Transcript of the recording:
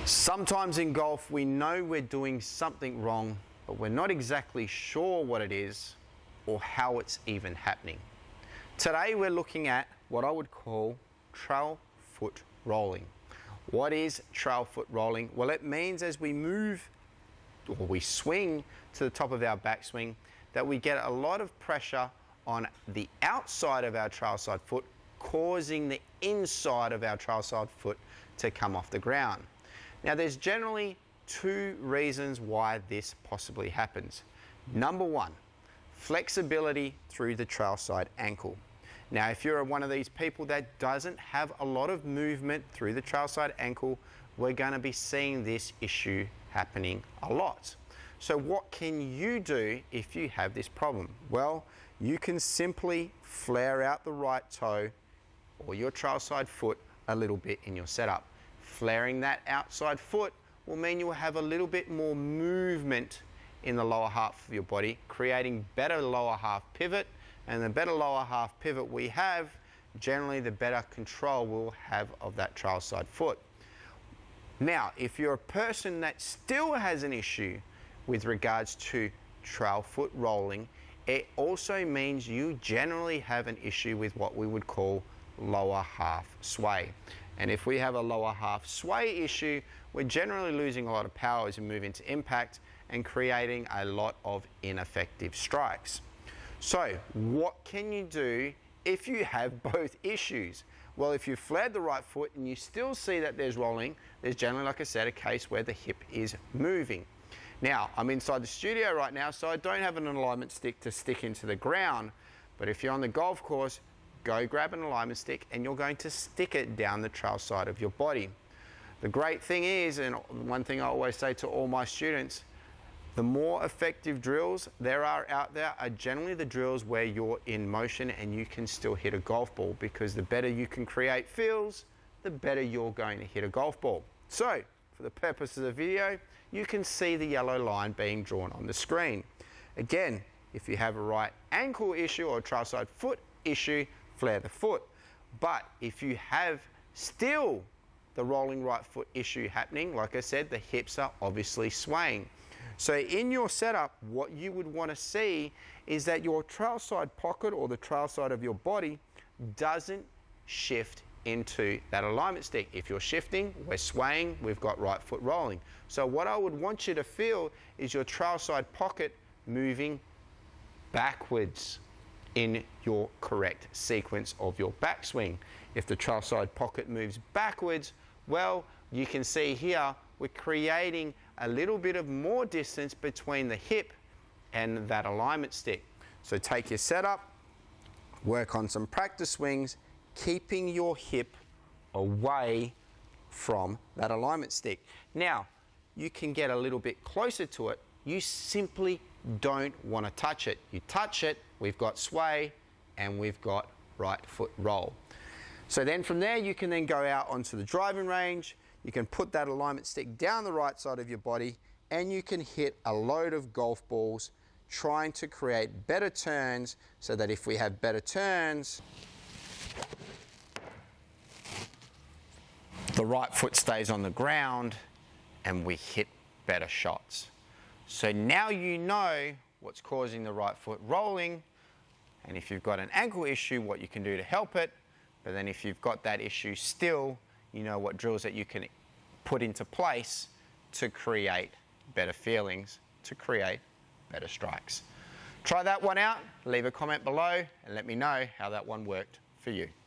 Sometimes in golf, we know we're doing something wrong, but we're not exactly sure what it is or how it's even happening. Today, we're looking at what I would call trail foot rolling. What is trail foot rolling? Well, it means as we move or we swing to the top of our backswing, that we get a lot of pressure on the outside of our trail side foot, causing the inside of our trail side foot to come off the ground. Now, there's generally two reasons why this possibly happens. Number one, flexibility through the trail side ankle. Now, if you're one of these people that doesn't have a lot of movement through the trail side ankle, we're going to be seeing this issue happening a lot. So what can you do if you have this problem? Well, you can simply flare out the right toe or your trail side foot a little bit in your setup. Flaring that outside foot will mean you'll have a little bit more movement in the lower half of your body, creating better lower half pivot. And the better lower half pivot we have, generally the better control we'll have of that trail side foot. Now, if you're a person that still has an issue with regards to trail foot rolling, it also means you generally have an issue with what we would call lower half sway. And if we have a lower half sway issue, we're generally losing a lot of power as we move into impact and creating a lot of ineffective strikes. So what can you do if you have both issues? Well, if you flared the right foot and you still see that there's rolling, there's generally, like I said, a case where the hip is moving. Now, I'm inside the studio right now, so I don't have an alignment stick to stick into the ground. But if you're on the golf course, go grab an alignment stick and you're going to stick it down the trail side of your body. The great thing is, and one thing I always say to all my students, the more effective drills there are out there are generally the drills where you're in motion and you can still hit a golf ball, because the better you can create feels, the better you're going to hit a golf ball. So, for the purpose of the video, you can see the yellow line being drawn on the screen. Again, if you have a right ankle issue or a trail side foot issue, flare the foot. But if you have still the rolling right foot issue happening, like I said, the hips are obviously swaying. So in your setup, what you would want to see is that your trail side pocket or the trail side of your body doesn't shift into that alignment stick. If you're shifting, we're swaying, we've got right foot rolling. So what I would want you to feel is your trail side pocket moving backwards in your correct sequence of your backswing. If the trail side pocket moves backwards, well, you can see here we're creating a little bit of more distance between the hip and that alignment stick. So take your setup, work on some practice swings, keeping your hip away from that alignment stick. Now, you can get a little bit closer to it. You simply don't want to touch it. You touch it, we've got sway and we've got right foot roll. So then from there, you can then go out onto the driving range. You can put that alignment stick down the right side of your body and you can hit a load of golf balls, trying to create better turns so that if we have better turns, the right foot stays on the ground and we hit better shots. So now you know what's causing the right foot rolling, and if you've got an ankle issue, what you can do to help it. But then if you've got that issue still, you know what drills that you can put into place to create better feelings, to create better strikes. Try that one out, leave a comment below and let me know how that one worked for you.